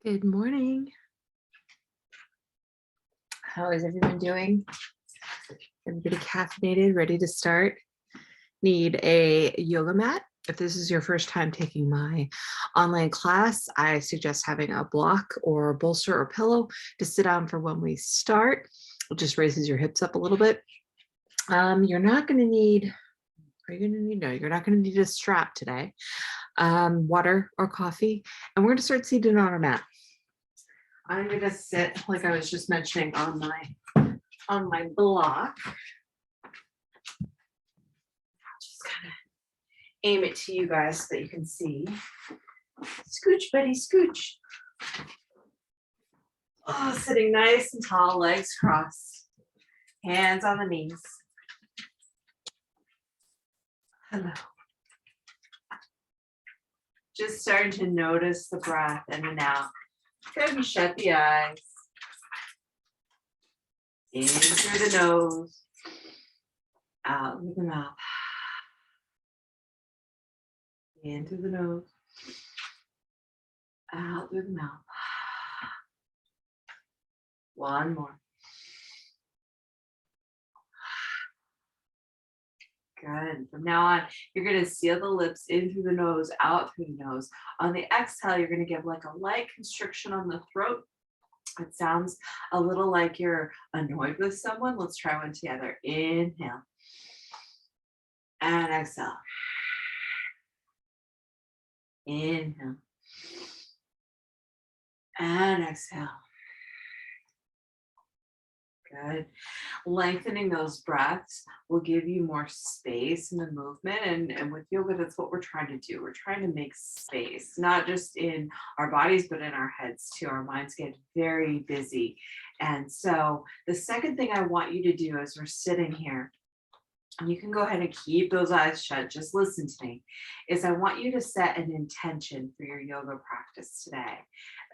Good morning. How is everyone doing? Everybody caffeinated, ready to start? Need a yoga mat? If this is your first time taking my online class, I suggest having a block or bolster or pillow to sit on for when we start. It just raises your hips up a little bit. You're not going to need, are you going to need, no, you're not going to need a strap today. Water or coffee, and we're going to start seated on our mat. I'm going to sit, like I was just mentioning, on my block. Just kind of aim it to you guys so that you can see. Scooch, buddy, scooch. Oh, sitting nice and tall, legs crossed, hands on the knees. Hello. Just starting to notice the breath in and out. Good, shut the eyes. In through the nose, out through the mouth. In through the nose, out through the mouth. One more. Good. From now on, you're going to seal the lips in through the nose, out through the nose. On the exhale, you're going to give like a light constriction on the throat. It sounds a little like you're annoyed with someone. Let's try one together. Inhale. And exhale. Inhale. And exhale. Good. Lengthening those breaths will give you more space in the movement. And with yoga, that's what we're trying to do. We're trying to make space, not just in our bodies, but in our heads too. Our minds get very busy. And so the second thing I want you to do as we're sitting here, and you can go ahead and keep those eyes shut, just listen to me, is I want you to set an intention for your yoga practice today.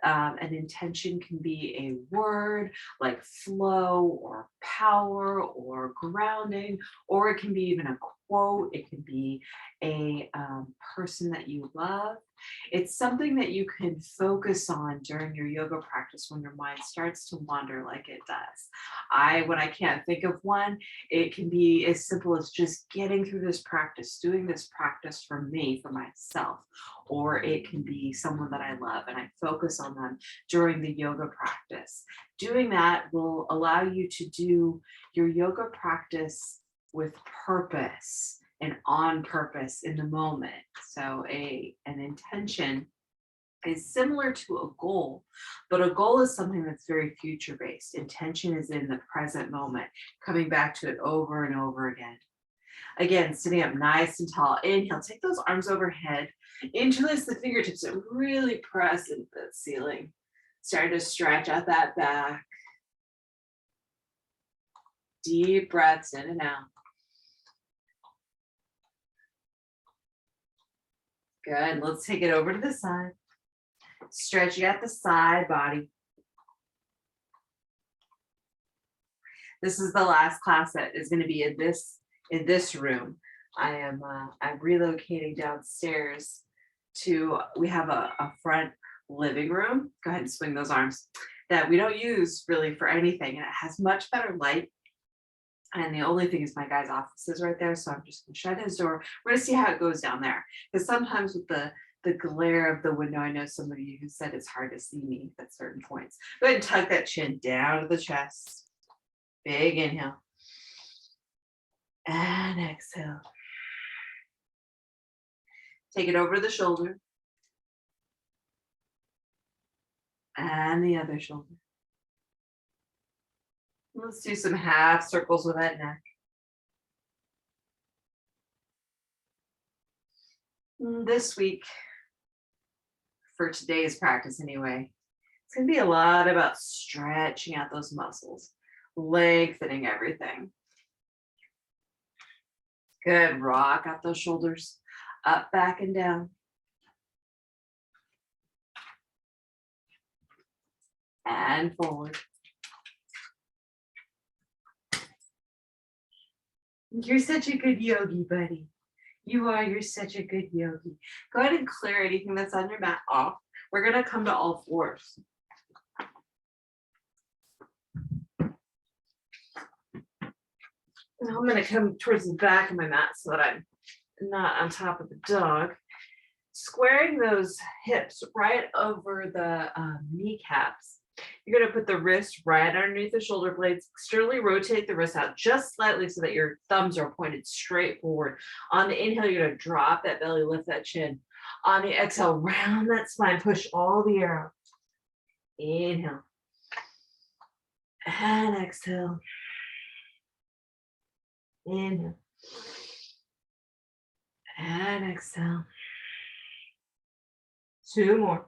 An intention can be a word like flow or power or grounding, or it can be even a quote. It can be a person that you love. It's something that you can focus on during your yoga practice when your mind starts to wander like it does. When I can't think of one, it can be as simple as just getting through this practice, doing this practice for me, for myself, or it can be someone that I love and I focus on them during the yoga practice. Doing that will allow you to do your yoga practice with purpose and on purpose in the moment. So an intention is similar to a goal, but a goal is something that's very future based. Intention is in the present moment, coming back to it over and over again. Again, sitting up nice and tall. Inhale, take those arms overhead, interlace the fingertips and really press into the ceiling. Start to stretch out that back. Deep breaths in and out. Good. Let's take it over to the side. Stretching out the side body. This is the last class that is going to be in this room. I'm relocating downstairs we have a front living room. Go ahead and swing those arms that we don't use really for anything. And it has much better light. And the only thing is my guy's office is right there. So I'm just going to shut his door. We're going to see how it goes down there. Because sometimes with the glare of the window, I know some of you who said it's hard to see me at certain points. Go ahead and tuck that chin down to the chest. Big inhale. And exhale. Take it over the shoulder. And the other shoulder. Let's do some half circles with that neck. This week, for today's practice anyway, it's going to be a lot about stretching out those muscles, lengthening everything. Good. Rock out those shoulders, up, back, and down. And forward. You're such a good yogi, buddy. You're such a good yogi. Go ahead and clear anything that's on your mat off. We're gonna come to all fours. Now I'm gonna come towards the back of my mat so that I'm not on top of the dog. Squaring those hips right over the kneecaps. You're gonna put the wrist right underneath the shoulder blades, externally rotate the wrist out just slightly so that your thumbs are pointed straight forward. On the inhale, you're gonna drop that belly, lift that chin. On the exhale, round that spine, push all the air out. Inhale. And exhale. Inhale. And exhale. 2 more.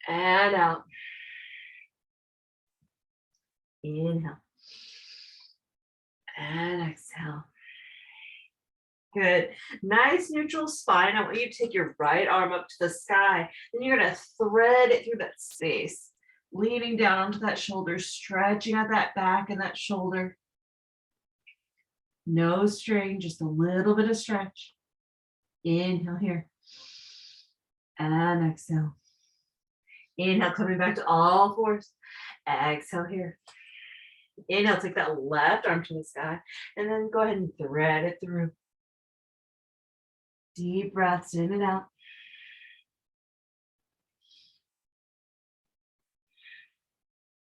And out. Inhale. And exhale. Good. Nice neutral spine. I want you to take your right arm up to the sky. Then you're going to thread it through that space. Leaning down onto that shoulder, stretching out that back and that shoulder. No strain, just a little bit of stretch. Inhale here. And exhale. Inhale, coming back to all fours. Exhale here. Inhale, take that left arm to the sky. And then go ahead and thread it through. Deep breaths in and out.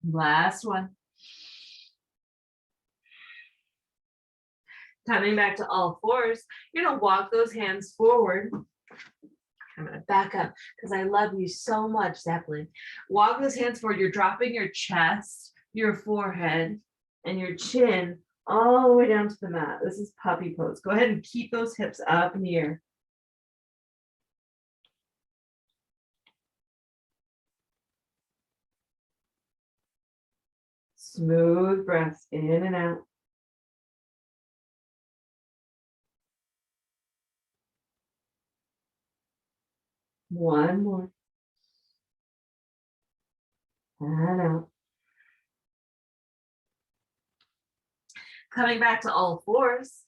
Last one. Coming back to all fours, you're gonna walk those hands forward. I'm gonna back up because I love you so much, Zeppelin. Walk those hands forward. You're dropping your chest, your forehead, and your chin all the way down to the mat. This is puppy pose. Go ahead and keep those hips up in the air. Smooth breaths in and out. One more. And out. Coming back to all fours,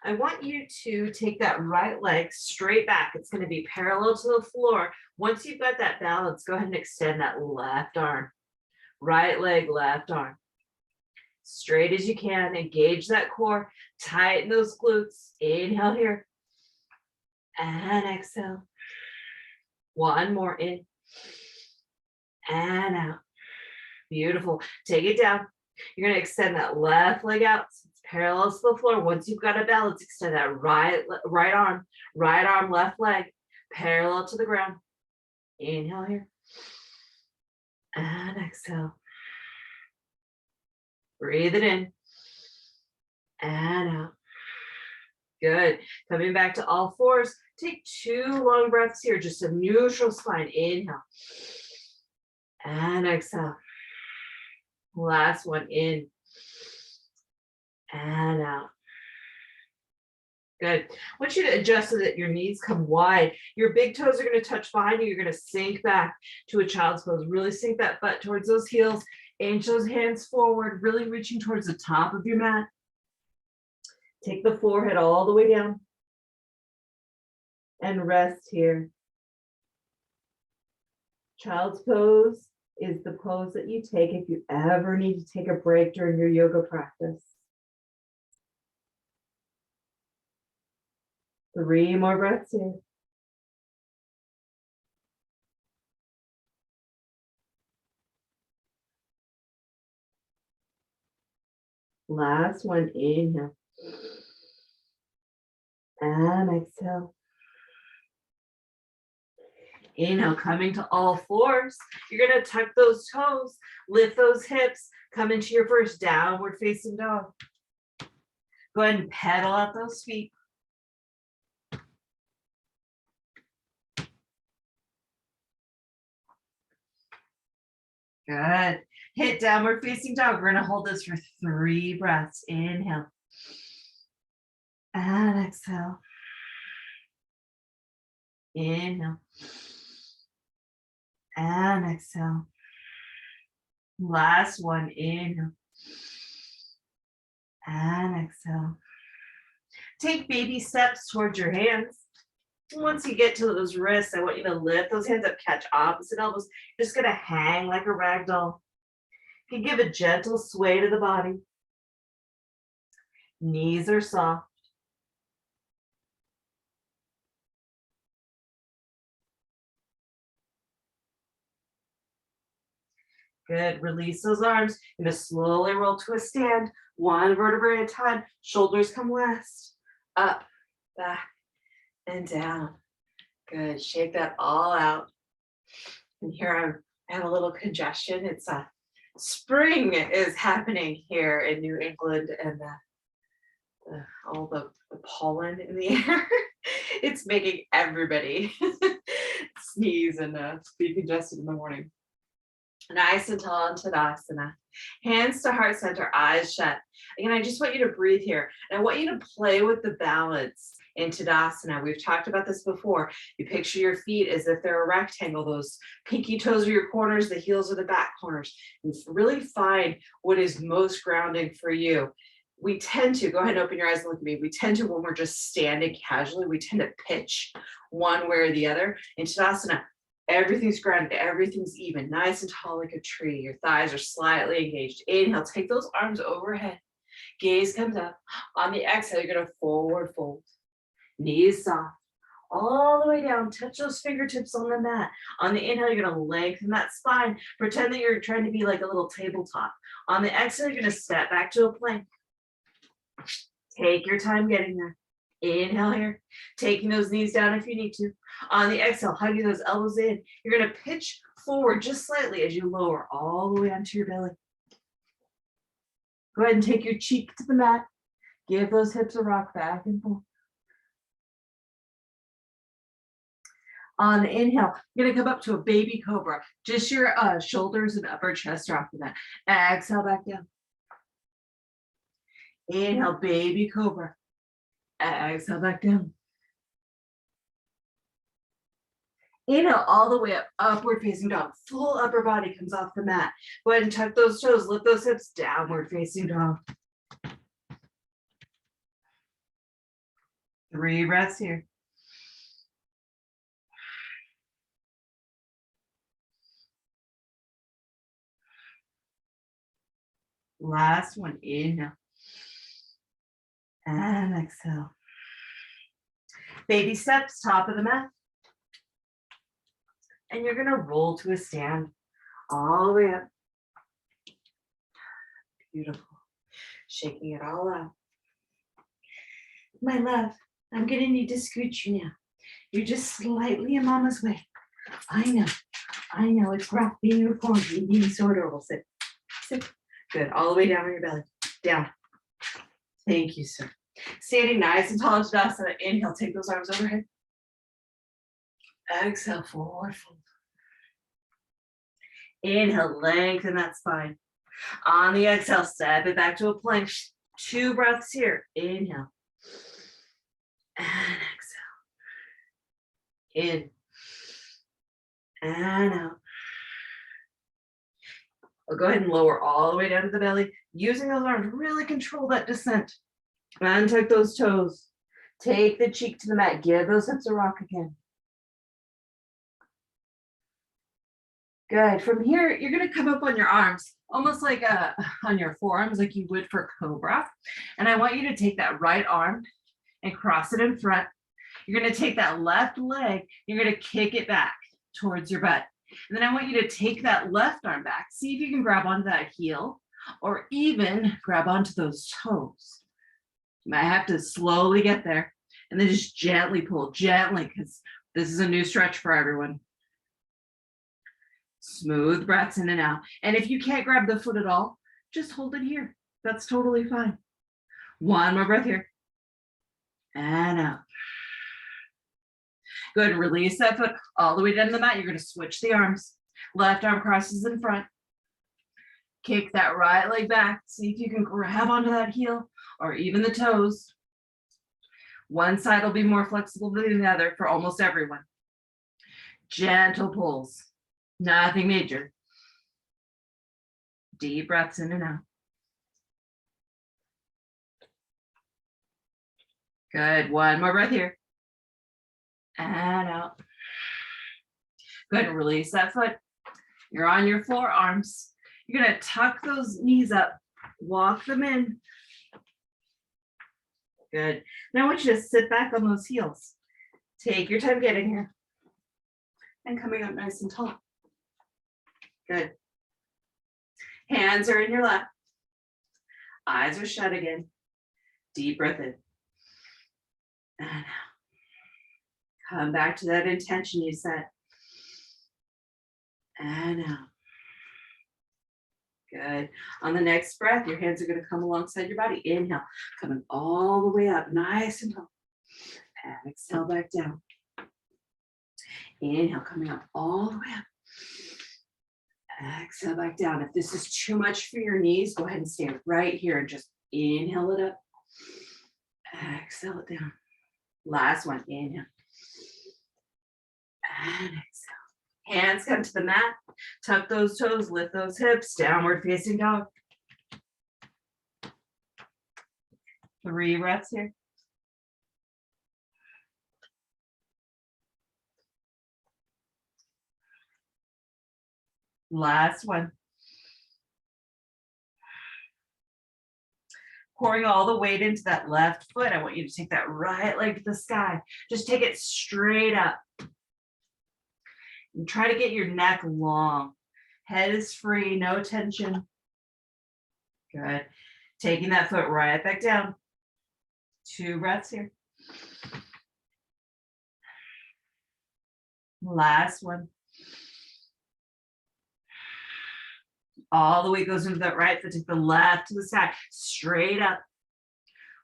I want you to take that right leg straight back. It's going to be parallel to the floor. Once you've got that balance, go ahead and extend that left arm. Right leg, left arm. Straight as you can. Engage that core. Tighten those glutes. Inhale here. And exhale. One more in. And out. Beautiful. Take it down. You're going to extend that left leg out. So it's parallel to the floor. Once you've got a balance, extend that right arm, left leg, parallel to the ground. Inhale here. And exhale. Breathe it in. And out. Good. Coming back to all fours. Take 2 long breaths here. Just a neutral spine. Inhale. And exhale. Last one in. And out. Good. I want you to adjust so that your knees come wide. Your big toes are going to touch behind you. You're going to sink back to a child's pose. Really sink that butt towards those heels. Inch those hands forward, really reaching towards the top of your mat. Take the forehead all the way down. And rest here. Child's pose is the pose that you take if you ever need to take a break during your yoga practice. 3 more breaths here. Last one, inhale. And exhale. Inhale, coming to all fours. You're going to tuck those toes, lift those hips, come into your first downward facing dog. Go ahead and pedal out those feet. Good. Hit downward facing dog. We're going to hold this for 3 breaths. Inhale. And exhale. Inhale. And exhale. Last one, inhale. And exhale. Take baby steps towards your hands. Once you get to those wrists, I want you to lift those hands up, catch opposite elbows. You're just gonna hang like a rag doll. You can give a gentle sway to the body. Knees are soft. Good. Release those arms. You're gonna slowly roll to a stand, one vertebrae at a time. Shoulders come last. Up, back, and down. Good. Shake that all out. And here I have a little congestion. It's a spring is happening here in New England, and all the pollen in the air. It's making everybody sneeze and be congested in the morning. Nice and tall in Tadasana. Hands to heart center, eyes shut. Again, I just want you to breathe here. And I want you to play with the balance in Tadasana. We've talked about this before. You picture your feet as if they're a rectangle. Those pinky toes are your corners, the heels are the back corners. And really find what is most grounding for you. We tend to, go ahead and open your eyes and look at me. We tend to, when we're just standing casually, we tend to pitch one way or the other. In Tadasana, everything's grounded, everything's even, nice and tall like a tree. Your thighs are slightly engaged. Inhale, take those arms overhead. Gaze comes up. On the exhale, you're gonna forward fold. Knees soft. All the way down, touch those fingertips on the mat. On the inhale, you're gonna lengthen that spine. Pretend that you're trying to be like a little tabletop. On the exhale, you're gonna step back to a plank. Take your time getting there. Inhale here, taking those knees down if you need to. On the exhale, hugging those elbows in. You're gonna pitch forward just slightly as you lower all the way onto your belly. Go ahead and take your cheek to the mat. Give those hips a rock back and forth. On the inhale, you're gonna come up to a baby cobra. Just your shoulders and upper chest are off the mat. Exhale back down. Inhale, baby cobra. Exhale back down. Inhale all the way up, upward facing dog. Full upper body comes off the mat. Go ahead and tuck those toes, lift those hips, downward facing dog. 3 breaths here. Last one, inhale. And exhale. Baby steps, top of the mat. And you're gonna roll to a stand all the way up. Beautiful. Shaking it all out. My love, I'm gonna need to scoot you now. You're just slightly in mama's way. I know, it's rough being reformed, eating disorder. We'll sit. Good, all the way down on your belly, down. Thank you, sir. Standing nice and tall in Tadasana. Inhale, take those arms overhead. Exhale, forward fold. Inhale, lengthen that spine. On the exhale, step it back to a plank. 2 breaths here. Inhale. And exhale. In. And out. We'll go ahead and lower all the way down to the belly. Using those arms, really control that descent. Untuck those toes. Take the cheek to the mat. Give those hips a rock again. Good. From here, you're going to come up on your arms, almost like on your forearms, like you would for cobra. And I want you to take that right arm and cross it in front. You're going to take that left leg. You're going to kick it back towards your butt. And then I want you to take that left arm back. See if you can grab onto that heel or even grab onto those toes. You might have to slowly get there and then just gently pull, gently, because this is a new stretch for everyone. Smooth breaths in and out. And if you can't grab the foot at all, just hold it here. That's totally fine. 1 more breath here. And out. Go ahead and release that foot all the way down to the mat. You're going to switch the arms. Left arm crosses in front. Kick that right leg back. See if you can grab onto that heel or even the toes. One side will be more flexible than the other for almost everyone. Gentle pulls. Nothing major. Deep breaths in and out. Good. 1 more breath here. and out. Good, release that foot. You're on your forearms. You're gonna tuck those knees up, walk them in. Good. Now I want you to sit back on those heels. Take your time getting here. And coming up nice and tall. Good. Hands are in your lap. Eyes are shut again. Deep breath in. And out. Come back to that intention you set. And out. Good. On the next breath, your hands are going to come alongside your body. Inhale, coming all the way up, nice and tall. And exhale back down. Inhale, coming up all the way up. Exhale back down. If this is too much for your knees, go ahead and stand right here and just inhale it up. Exhale it down. Last one, inhale. And exhale. Hands come to the mat. Tuck those toes, lift those hips, downward facing dog. 3 breaths here. Last one. Pouring all the weight into that left foot. I want you to take that right leg to the sky. Just take it straight up. And try to get your neck long. Head is free, no tension. Good. Taking that foot right back down. 2 breaths here. Last one. All the weight goes into that right foot. Take the left to the side, straight up.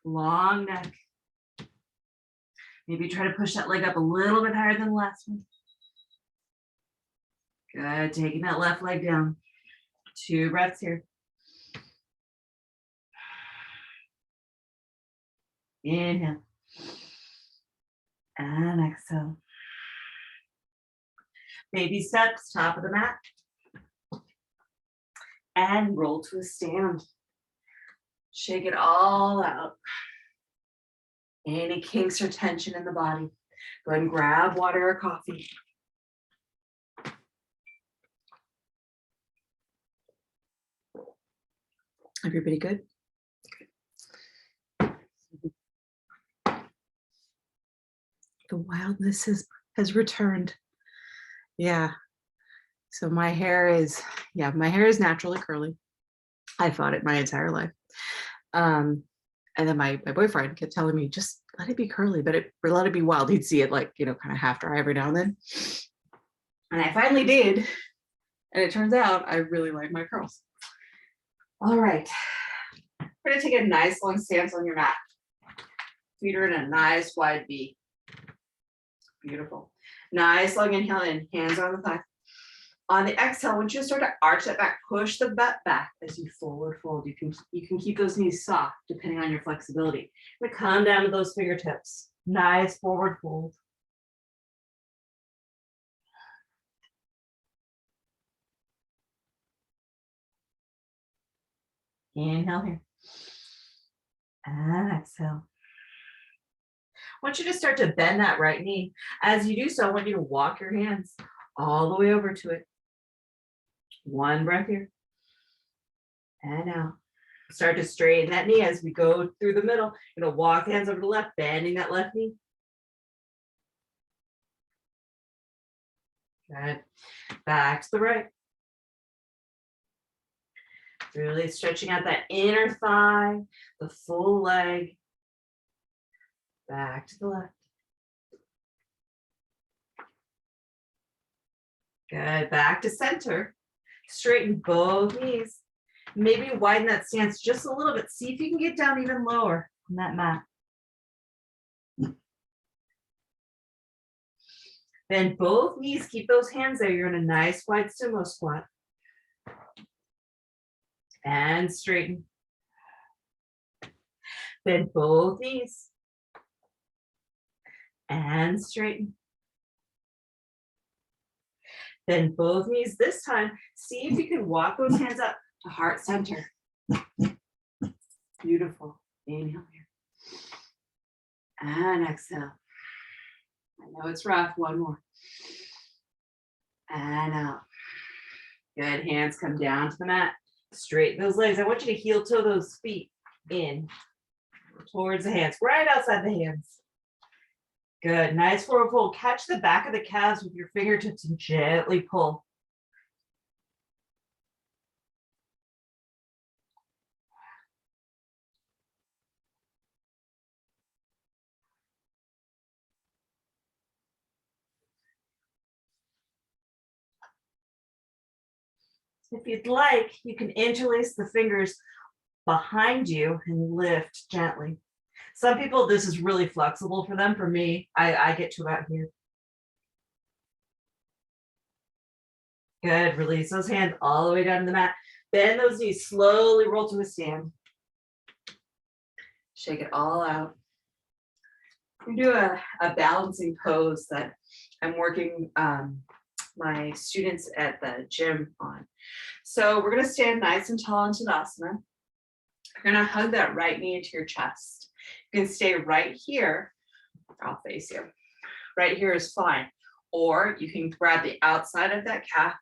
Long neck. Maybe try to push that leg up a little bit higher than the last one. Good, taking that left leg down. 2 breaths here. Inhale. And exhale. Baby steps, top of the mat. And roll to a stand. Shake it all out. Any kinks or tension in the body. Go ahead and grab water or coffee. Everybody good? The wildness has returned. Yeah. So my hair is naturally curly. I fought it my entire life. And then my boyfriend kept telling me, just let it be curly, but let it be wild. He'd see it like, kind of half dry every now and then. And I finally did. And it turns out I really like my curls. All right. We're gonna take a nice long stance on your mat. Feet are in a nice wide V. Beautiful. Nice long inhale in, hands on the thigh. On the exhale, once you start to arch that back, push the butt back as you forward fold. You can keep those knees soft depending on your flexibility. We're gonna come down to those fingertips. Nice forward fold. Inhale here. And exhale. I want you to start to bend that right knee. As you do so, I want you to walk your hands all the way over to it. 1 breath here. And out. Start to straighten that knee as we go through the middle. You're going to walk hands over to the left, bending that left knee. Good. Back to the right. Really stretching out that inner thigh, the full leg. Back to the left. Good. Back to center. Straighten both knees. Maybe widen that stance just a little bit. See if you can get down even lower on that mat. Bend both knees. Keep those hands there. You're in a nice wide sumo squat. And straighten. Bend both knees. And straighten. Bend both knees this time. See if you can walk those hands up to heart center. Beautiful. Inhale here. And exhale. know it's rough. One more. And out. Good. Hands come down to the mat. Straighten those legs. I want you to heel toe those feet in towards the hands, right outside the hands. Good. Nice forward fold. Catch the back of the calves with your fingertips and gently pull. If you'd like, you can interlace the fingers behind you and lift gently. Some people, this is really flexible for them. For me, I get to about here. Good. Release those hands all the way down to the mat. Bend those knees. Slowly roll to a stand. Shake it all out. We do a balancing pose that I'm working my students at the gym on. So we're going to stand nice and tall in Tadasana. You're going to hug that right knee into your chest. You can stay right here. I'll face you. Right here is fine. Or you can grab the outside of that calf,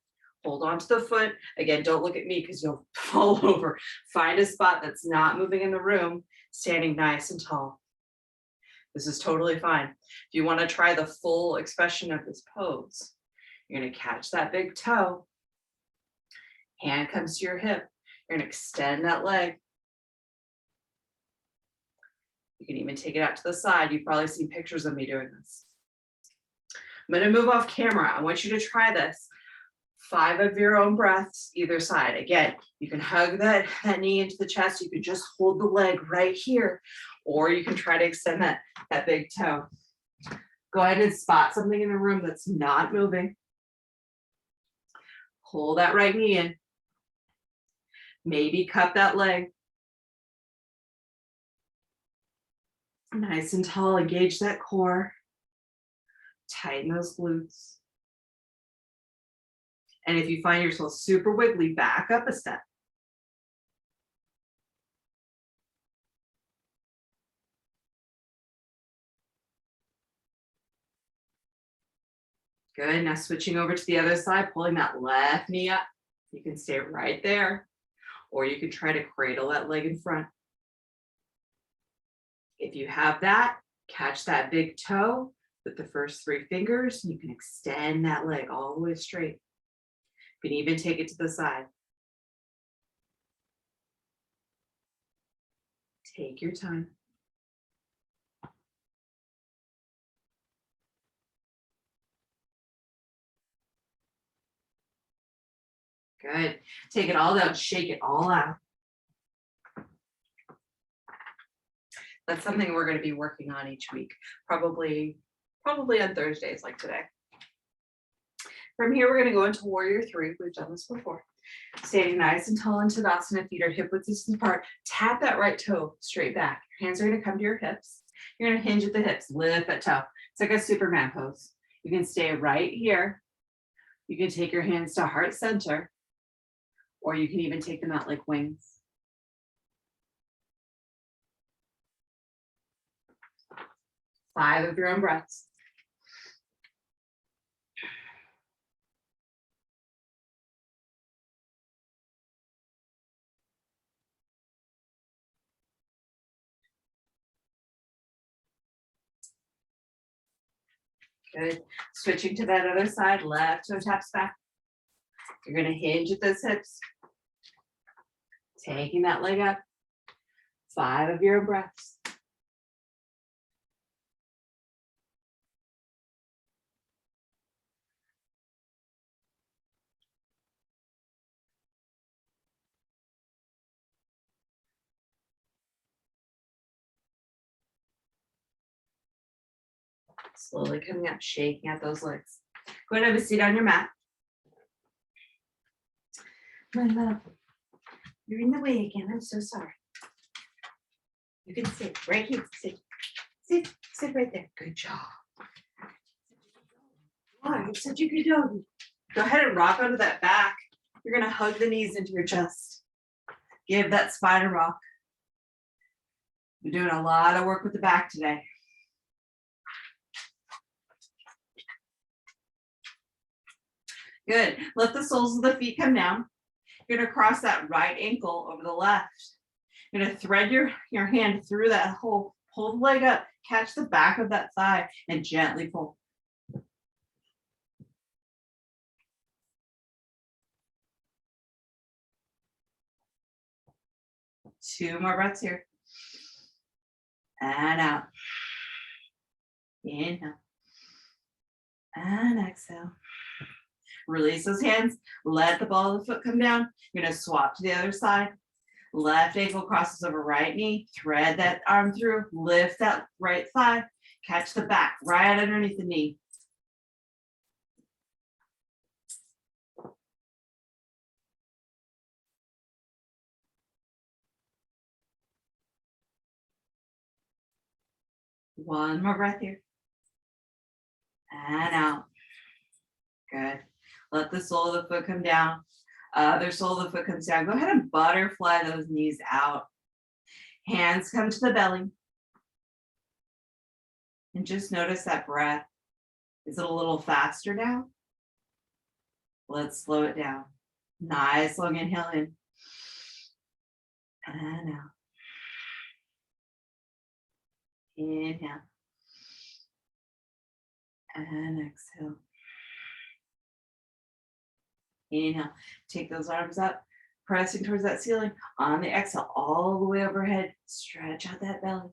hold on to the foot. Again, don't look at me because you'll fall over. Find a spot that's not moving in the room, standing nice and tall. This is totally fine. If you want to try the full expression of this pose, you're going to catch that big toe. Hand comes to your hip. You're going to extend that leg. You can even take it out to the side. You've probably seen pictures of me doing this. I'm going to move off camera. I want you to try this. 5 of your own breaths, either side. Again, you can hug that knee into the chest. You can just hold the leg right here, or you can try to extend that big toe. Go ahead and spot something in the room that's not moving. Pull that right knee in. Maybe cup that leg. Nice and tall, engage that core. Tighten those glutes. And if you find yourself super wiggly, back up a step. Good, now switching over to the other side, pulling that left knee up. You can stay right there, or you can try to cradle that leg in front. If you have that, catch that big toe with the first 3 fingers. You can extend that leg all the way straight. You can even take it to the side. Take your time. Good. Take it all down, shake it all out. That's something we're going to be working on each week, probably on Thursdays like today. From here, we're going to go into Warrior 3. We've done this before. Standing nice and tall in Tadasana, feet are hip width distance apart. Tap that right toe straight back. Your hands are going to come to your hips. You're going to hinge at the hips, lift that toe. It's like a Superman pose. You can stay right here. You can take your hands to heart center, or you can even take them out like wings. Five of your own breaths. Good. Switching to that other side, left toe taps back. You're going to hinge at those hips. Taking that leg up. 5 of your own breaths. Slowly coming up, shaking out those legs. Go ahead and have a seat on your mat. My love, you're in the way again. I'm so sorry. You can sit right here. Sit right there. Good job. Wow, you're such a good doggy. Go ahead and rock onto that back. You're going to hug the knees into your chest. Give that spine a rock. We're doing a lot of work with the back today. Good. Let the soles of the feet come down. You're gonna cross that right ankle over the left. You're gonna thread your hand through that hole, pull the leg up, catch the back of that thigh, and gently pull. Two more breaths here. And out. Inhale. And exhale. Release those hands. Let the ball of the foot come down. You're going to swap to the other side. Left ankle crosses over right knee. Thread that arm through. Lift that right thigh. Catch the back right underneath the knee. One more breath here. And out. Good. Let the sole of the foot come down. Other sole of the foot comes down. Go ahead and butterfly those knees out. Hands come to the belly. And just notice that breath. Is it a little faster now? Let's slow it down. Nice long inhale in. And out. Inhale. And exhale. Inhale. Take those arms up, pressing towards that ceiling. On the exhale, all the way overhead. Stretch out that belly.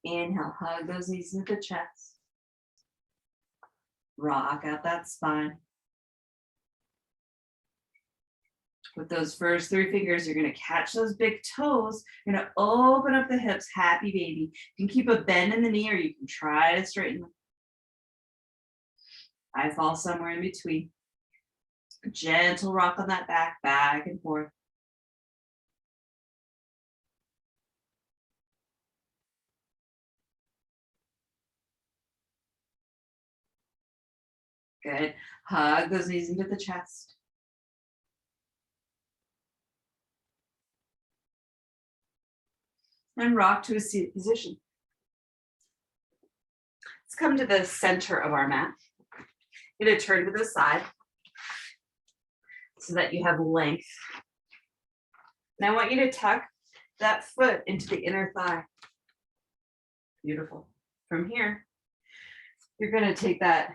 Inhale, hug those knees into the chest. Rock out that spine. With those first three fingers, you're going to catch those big toes. You're going to open up the hips, happy baby. You can keep a bend in the knee or you can try to straighten them. I fall somewhere in between. Gentle rock on that back and forth. Good. Hug those knees into the chest. And rock to a seated position. Let's come to the center of our mat. You're going to turn to the side so that you have length. And I want you to tuck that foot into the inner thigh. Beautiful. From here, you're going to take the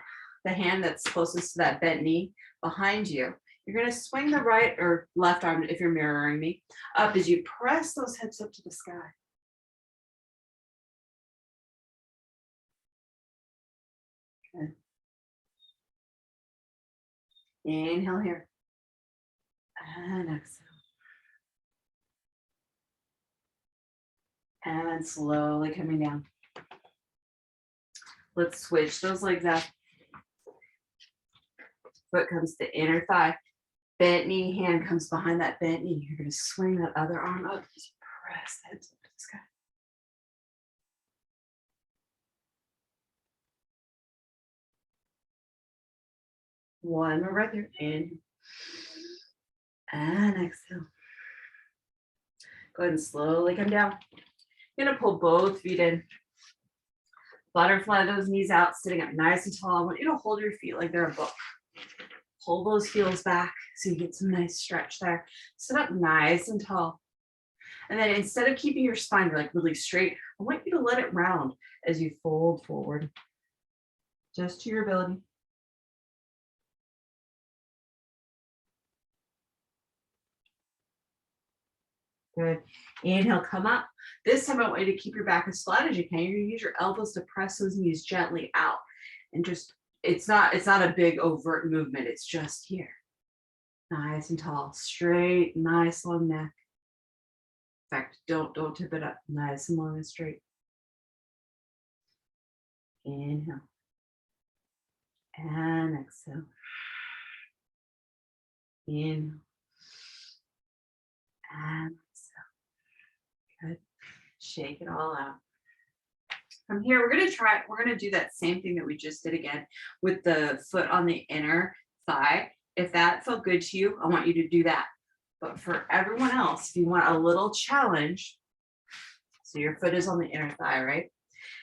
hand that's closest to that bent knee behind you. You're going to swing the right or left arm, if you're mirroring me, up as you press those hips up to the sky. Good. Inhale here. And exhale. And slowly coming down. Let's switch those legs up. Foot comes to inner thigh. Bent knee, hand comes behind that bent knee. You're going to swing that other arm up. Just press the hips up to the sky. One more breath here. In. And exhale. Go ahead and slowly come down. You're going to pull both feet in. Butterfly those knees out, sitting up nice and tall. I want you to hold your feet like they're a book. Pull those heels back so you get some nice stretch there. Sit up nice and tall. And then instead of keeping your spine like really straight, I want you to let it round as you fold forward. Just to your ability. Good. Inhale, come up. This time I want you to keep your back as flat as you can. You're going to use your elbows to press those knees gently out. And just, it's not a big overt movement. It's just here. Nice and tall. Straight, nice long neck. In fact, don't tip it up. Nice and long and straight. Inhale. And exhale. Inhale. And good. Shake it all out. From here, we're going to do that same thing that we just did again with the foot on the inner thigh. If that felt good to you, I want you to do that. But for everyone else, if you want a little challenge, so your foot is on the inner thigh, right?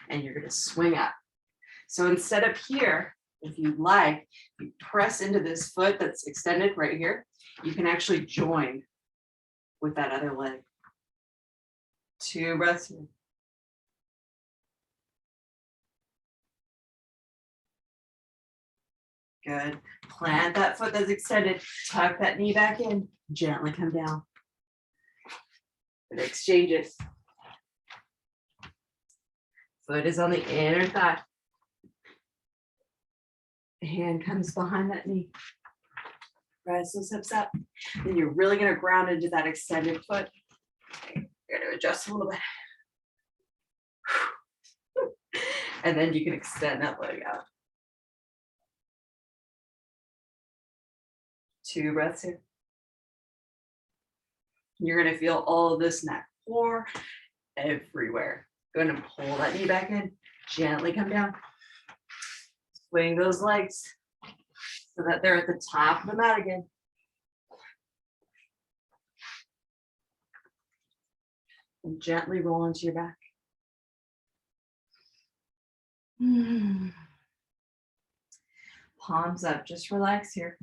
And you're going to swing up. So instead of here, if you'd like, you press into this foot that's extended right here. You can actually join with that other leg. 2 breaths in. Good. Plant that foot that's extended. Tuck that knee back in. Gently come down. It exchanges. Foot is on the inner thigh. Hand comes behind that knee. Press those hips up. Then you're really going to ground into that extended foot. You're going to adjust a little bit. And then you can extend that leg out. 2 breaths in. You're going to feel all of this neck core everywhere. Go ahead and pull that knee back in. Gently come down. Swing those legs so that they're at the top of the mat again. And gently roll into your back. Palms up, just relax here.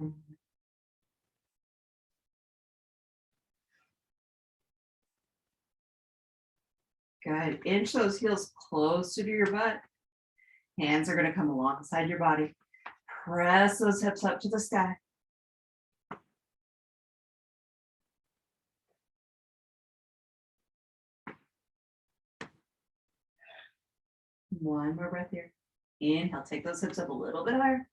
Good. Inch those heels closer to your butt. Hands are going to come alongside your body. Press those hips up to the sky. One more breath here. Inhale, take those hips up a little bit higher.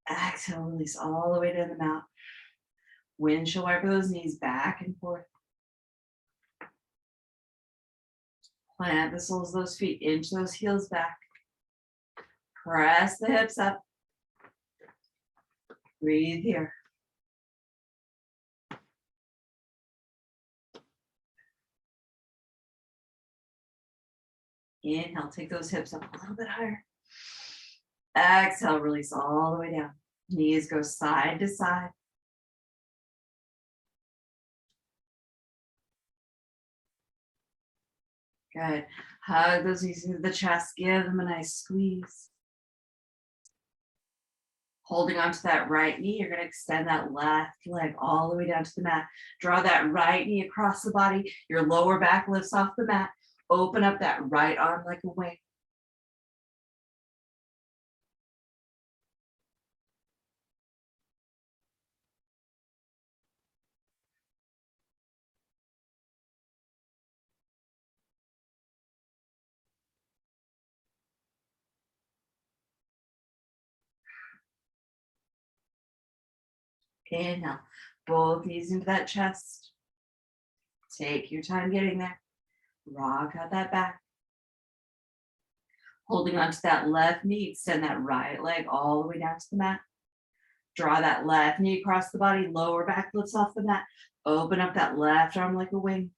Exhale, release all the way to the mouth. Windshield wiper those knees back and forth. Plant the soles of those feet, inch those heels back. Press the hips up. Breathe here. Inhale, take those hips up a little bit higher. Exhale, release all the way down. Knees go side to side. Good. Hug those knees into the chest. Give them a nice squeeze. Holding onto that right knee, you're going to extend that left leg all the way down to the mat. Draw that right knee across the body. Your lower back lifts off the mat. Open up that right arm like a wing. Inhale, both knees into that chest. Take your time getting there. Rock out that back. Holding onto that left knee, extend that right leg all the way down to the mat. Draw that left knee across the body, lower back lifts off the mat. Open up that left arm like a wing.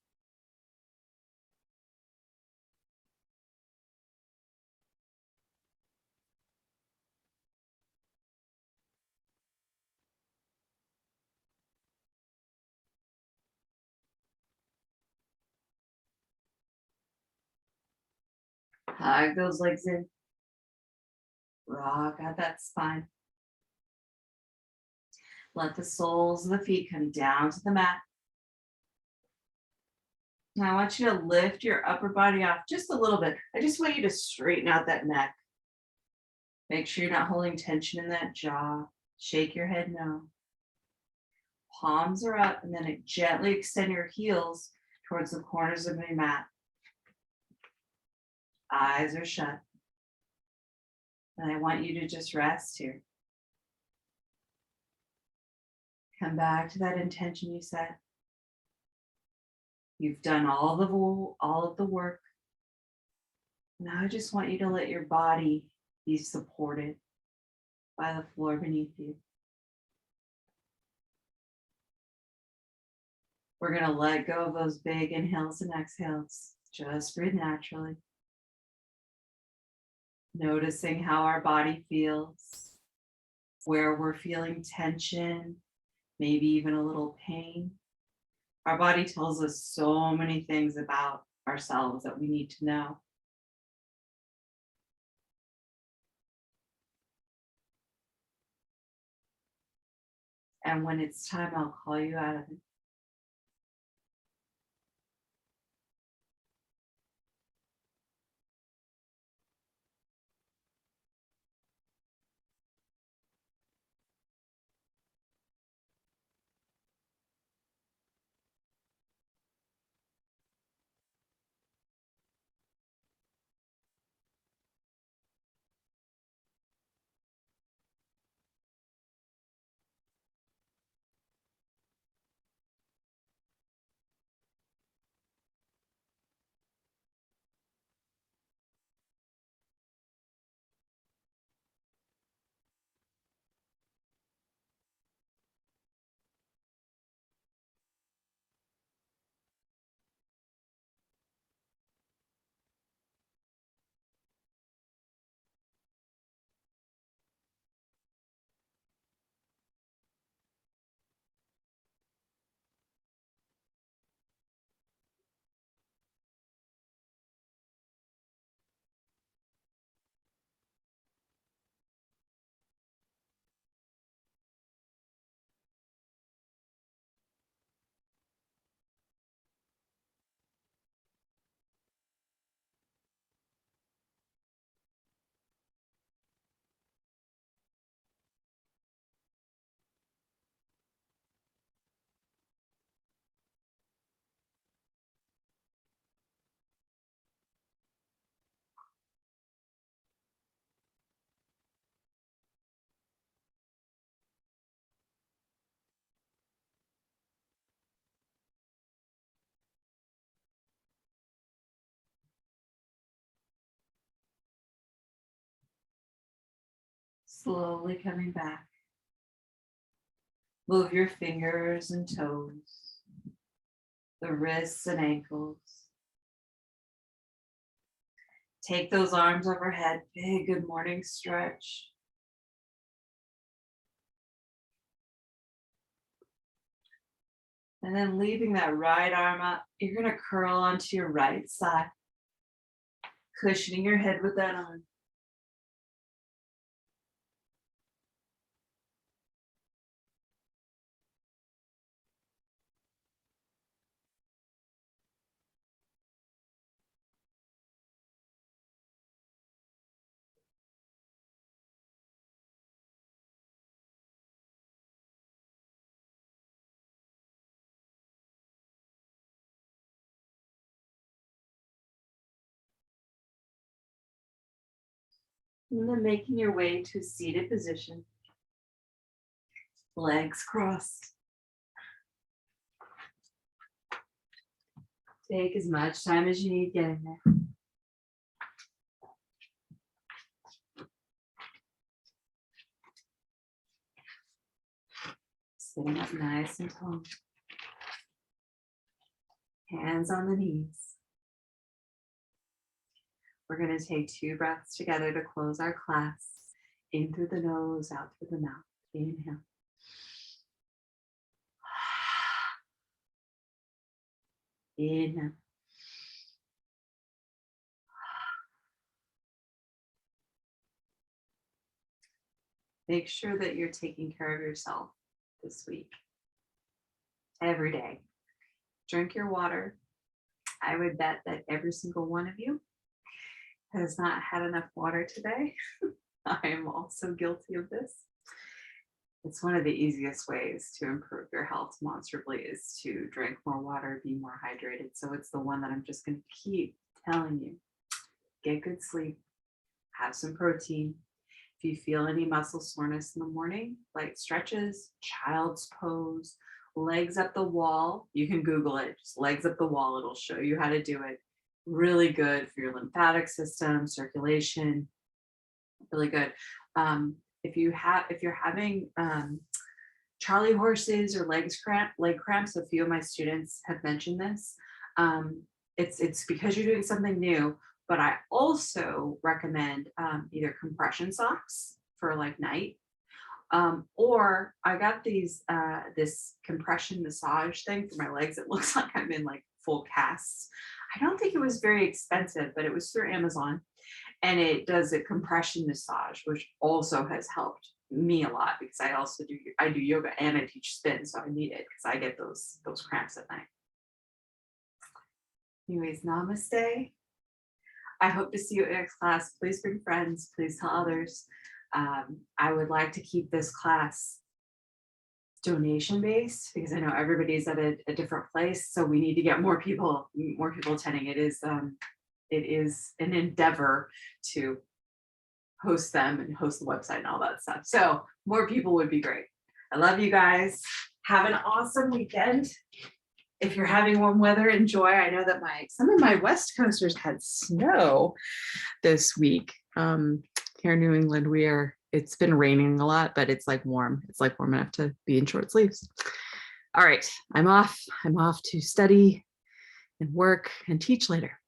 Hug those legs in. Rock out that spine. Let the soles of the feet come down to the mat. Now I want you to lift your upper body off just a little bit. I just want you to straighten out that neck. Make sure you're not holding tension in that jaw. Shake your head no. Palms are up, and then gently extend your heels towards the corners of your mat. Eyes are shut. And I want you to just rest here. Come back to that intention you set. You've done all of the work. Now I just want you to let your body be supported by the floor beneath you. We're going to let go of those big inhales and exhales. Just breathe naturally. Noticing how our body feels, where we're feeling tension, maybe even a little pain. Our body tells us so many things about ourselves that we need to know. And when it's time, I'll call you out of it. Slowly coming back. Move your fingers and toes, the wrists and ankles. Take those arms overhead, big good morning stretch. And then leaving that right arm up, you're gonna curl onto your right side, cushioning your head with that arm. And then making your way to a seated position. Legs crossed. Take as much time as you need getting there. Sitting up nice and tall. Hands on the knees. We're going to take 2 breaths together to close our class. In through the nose, out through the mouth. Inhale. Inhale. Make sure that you're taking care of yourself this week. Every day. Drink your water. I would bet that every single one of you has not had enough water today. I am also guilty of this. It's one of the easiest ways to improve your health demonstrably is to drink more water, be more hydrated. So it's the one that I'm just going to keep telling you. Get good sleep, have some protein. If you feel any muscle soreness in the morning, light stretches, child's pose, legs up the wall. You can Google it, just legs up the wall. It'll show you how to do it. Really good for your lymphatic system, circulation, really good. If you're having Charlie horses or leg cramps, a few of my students have mentioned this. It's because you're doing something new, but I also recommend either compression socks for like night, or I got this compression massage thing for my legs. It looks like I'm in like full casts. I don't think it was very expensive, but it was through Amazon. And it does a compression massage, which also has helped me a lot because I do yoga and I teach spin, so I need it because I get those cramps at night. Anyways, namaste. I hope to see you in next class. Please bring friends. Please tell others. I would like to keep this class donation based because I know everybody's at a different place. So we need to get more people attending. It is an endeavor to host them and host the website and all that stuff. So more people would be great. I love you guys. Have an awesome weekend. If you're having warm weather, enjoy. I know that some of my West Coasters had snow this week. Here in New England, it's been raining a lot, but it's like warm. It's like warm enough to be in short sleeves. All right, I'm off. I'm off to study and work and teach later.